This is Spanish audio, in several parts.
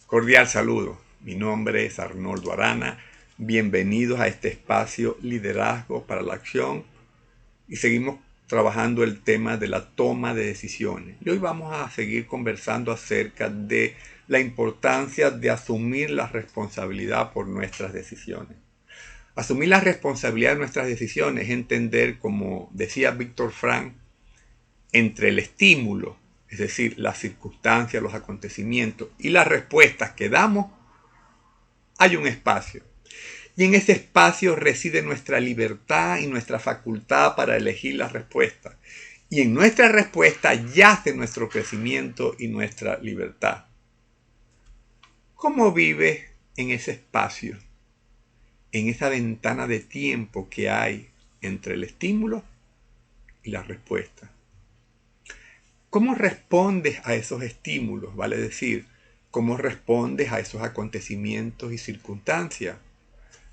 Cordial saludo. Mi nombre es Arnoldo Arana. Bienvenidos a este espacio Liderazgo para la Acción y seguimos trabajando el tema de la toma de decisiones. Y hoy vamos a seguir conversando acerca de la importancia de asumir la responsabilidad por nuestras decisiones. Asumir la responsabilidad de nuestras decisiones es entender, como decía Víctor Frank, entre el estímulo, es decir, las circunstancias, los acontecimientos y las respuestas que damos, hay un espacio. Y en ese espacio reside nuestra libertad y nuestra facultad para elegir las respuestas. Y en nuestra respuesta yace nuestro crecimiento y nuestra libertad. ¿Cómo vives en ese espacio? En esa ventana de tiempo que hay entre el estímulo y la respuesta. ¿Cómo respondes a esos estímulos? Vale decir, ¿cómo respondes a esos acontecimientos y circunstancias?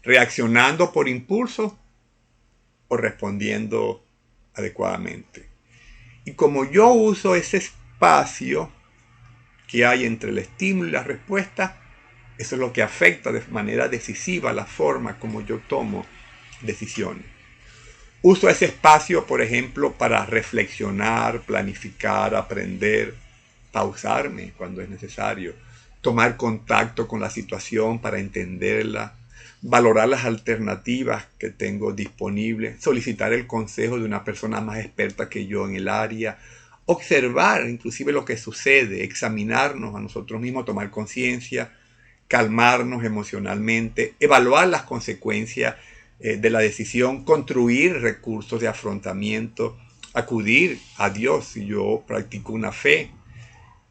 ¿Reaccionando por impulso o respondiendo adecuadamente? Y como yo uso ese espacio que hay entre el estímulo y la respuesta, eso es lo que afecta de manera decisiva la forma como yo tomo decisiones. Uso ese espacio, por ejemplo, para reflexionar, planificar, aprender, pausarme cuando es necesario, tomar contacto con la situación para entenderla, valorar las alternativas que tengo disponibles, solicitar el consejo de una persona más experta que yo en el área, observar inclusive lo que sucede, examinarnos a nosotros mismos, tomar conciencia, calmarnos emocionalmente, evaluar las consecuencias de la decisión, construir recursos de afrontamiento, acudir a Dios si yo practico una fe,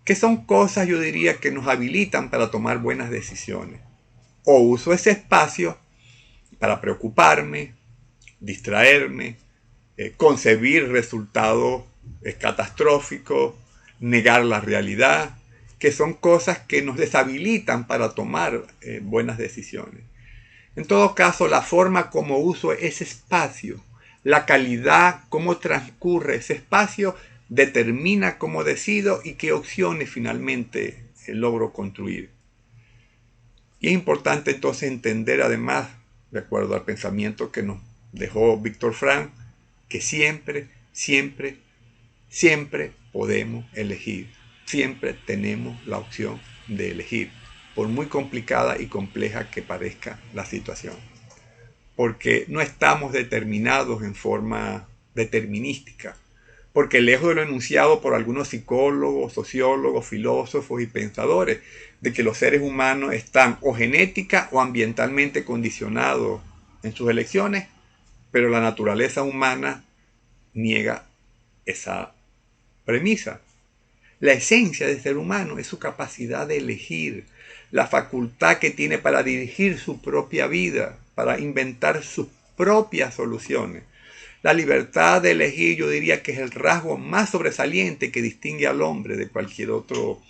que son cosas, yo diría, que nos habilitan para tomar buenas decisiones. O uso ese espacio para preocuparme, distraerme, concebir resultados catastróficos, negar la realidad, que son cosas que nos deshabilitan para tomar buenas decisiones. En todo caso, la forma como uso ese espacio, la calidad, cómo transcurre ese espacio, determina cómo decido y qué opciones finalmente logro construir. Y es importante entonces entender además, de acuerdo al pensamiento que nos dejó Víctor Frank, que siempre podemos elegir. Siempre tenemos la opción de elegir, por muy complicada y compleja que parezca la situación. Porque no estamos determinados en forma determinística. Porque lejos de lo enunciado por algunos psicólogos, sociólogos, filósofos y pensadores, de que los seres humanos están o genética o ambientalmente condicionados en sus elecciones, pero la naturaleza humana niega esa premisa. La esencia del ser humano es su capacidad de elegir, la facultad que tiene para dirigir su propia vida, para inventar sus propias soluciones. La libertad de elegir, yo diría que es el rasgo más sobresaliente que distingue al hombre de cualquier otro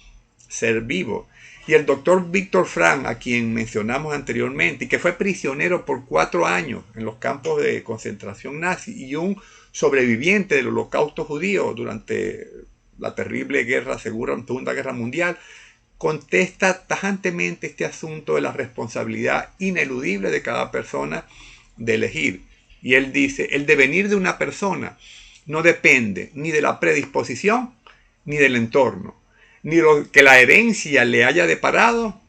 ser vivo. Y el doctor Víctor Frank, a quien mencionamos anteriormente, y que fue prisionero por 4 años en los campos de concentración nazi y un sobreviviente del holocausto judío durante la terrible Segunda Guerra Mundial, contesta tajantemente este asunto de la responsabilidad ineludible de cada persona de elegir. Y él dice, el devenir de una persona no depende ni de la predisposición ni del entorno, ni de lo que la herencia le haya deparado,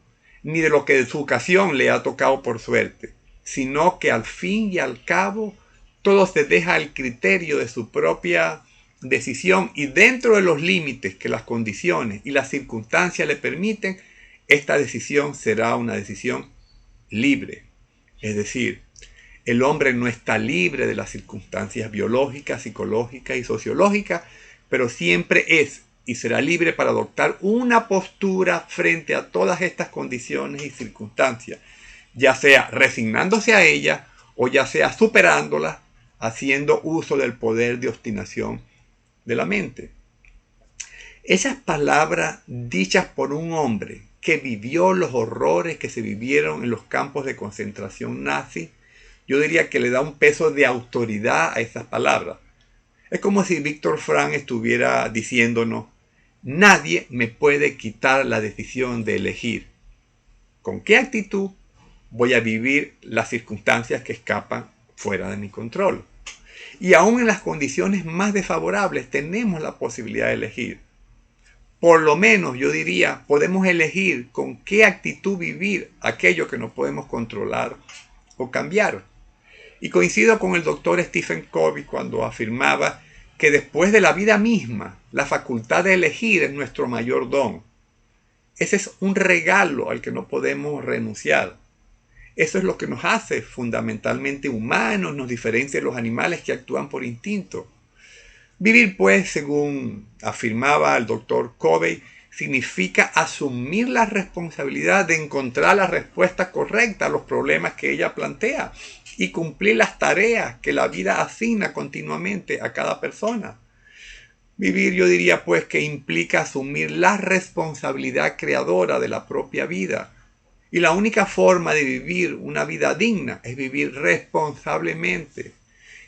ni de lo que de su ocasión le ha tocado por suerte, sino que al fin y al cabo todo se deja al criterio de su propia decisión y dentro de los límites que las condiciones y las circunstancias le permiten, esta decisión será una decisión libre. Es decir, el hombre no está libre de las circunstancias biológicas, psicológicas y sociológicas, pero siempre es y será libre para adoptar una postura frente a todas estas condiciones y circunstancias, ya sea resignándose a ellas o ya sea superándolas, haciendo uso del poder de obstinación de la mente. Esas palabras dichas por un hombre que vivió los horrores que se vivieron en los campos de concentración nazi, yo diría que le da un peso de autoridad a esas palabras. Es como si Víctor Frank estuviera diciéndonos, nadie me puede quitar la decisión de elegir. con qué actitud voy a vivir las circunstancias que escapan fuera de mi control. Y aún en las condiciones más desfavorables tenemos la posibilidad de elegir. Por lo menos yo diría, podemos elegir con qué actitud vivir aquello que no podemos controlar o cambiar. Y coincido con el doctor Stephen Covey cuando afirmaba que después de la vida misma, la facultad de elegir es nuestro mayor don. Ese es un regalo al que no podemos renunciar. Eso es lo que nos hace fundamentalmente humanos, nos diferencia de los animales que actúan por instinto. Vivir, pues, según afirmaba el doctor Covey, significa asumir la responsabilidad de encontrar la respuesta correcta a los problemas que ella plantea y cumplir las tareas que la vida asigna continuamente a cada persona. Vivir, yo diría, pues, que implica asumir la responsabilidad creadora de la propia vida. Y la única forma de vivir una vida digna es vivir responsablemente.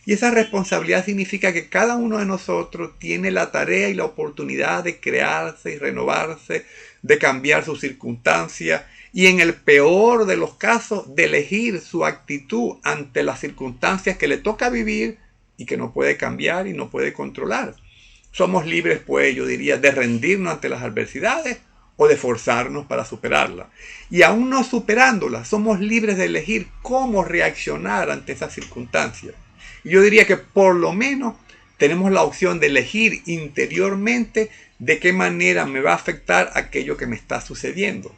Y esa responsabilidad significa que cada uno de nosotros tiene la tarea y la oportunidad de crearse y renovarse, de cambiar sus circunstancias y en el peor de los casos de elegir su actitud ante las circunstancias que le toca vivir y que no puede cambiar y no puede controlar. Somos libres, pues, yo diría, de rendirnos ante las adversidades o de forzarnos para superarlas. Y aún no superándolas, somos libres de elegir cómo reaccionar ante esas circunstancias. Y yo diría que por lo menos tenemos la opción de elegir interiormente de qué manera me va a afectar aquello que me está sucediendo.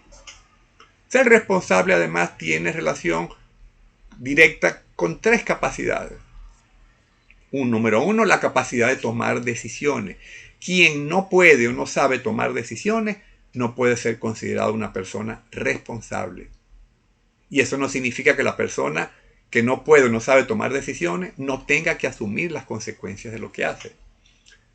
Ser responsable además tiene relación directa con tres capacidades. Número uno, la capacidad de tomar decisiones. Quien no puede o no sabe tomar decisiones no puede ser considerado una persona responsable. Y eso no significa que la persona que no puede o no sabe tomar decisiones no tenga que asumir las consecuencias de lo que hace.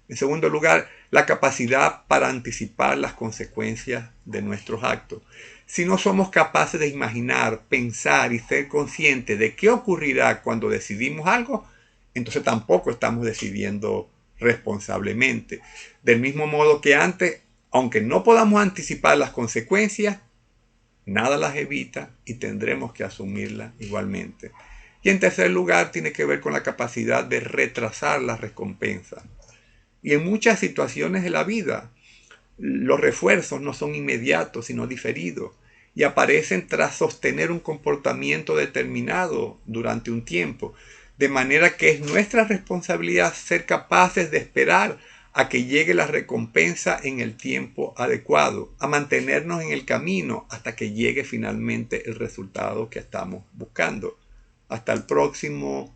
En segundo lugar, la capacidad para anticipar las consecuencias de nuestros actos. Si no somos capaces de imaginar, pensar y ser conscientes de qué ocurrirá cuando decidimos algo, entonces tampoco estamos decidiendo responsablemente. Del mismo modo que antes, aunque no podamos anticipar las consecuencias, nada las evita y tendremos que asumirlas igualmente. Y en tercer lugar, tiene que ver con la capacidad de retrasar la recompensa. Y en muchas situaciones de la vida, los refuerzos no son inmediatos, sino diferidos, y aparecen tras sostener un comportamiento determinado durante un tiempo. De manera que es nuestra responsabilidad ser capaces de esperar a que llegue la recompensa en el tiempo adecuado, a mantenernos en el camino hasta que llegue finalmente el resultado que estamos buscando. Hasta el próximo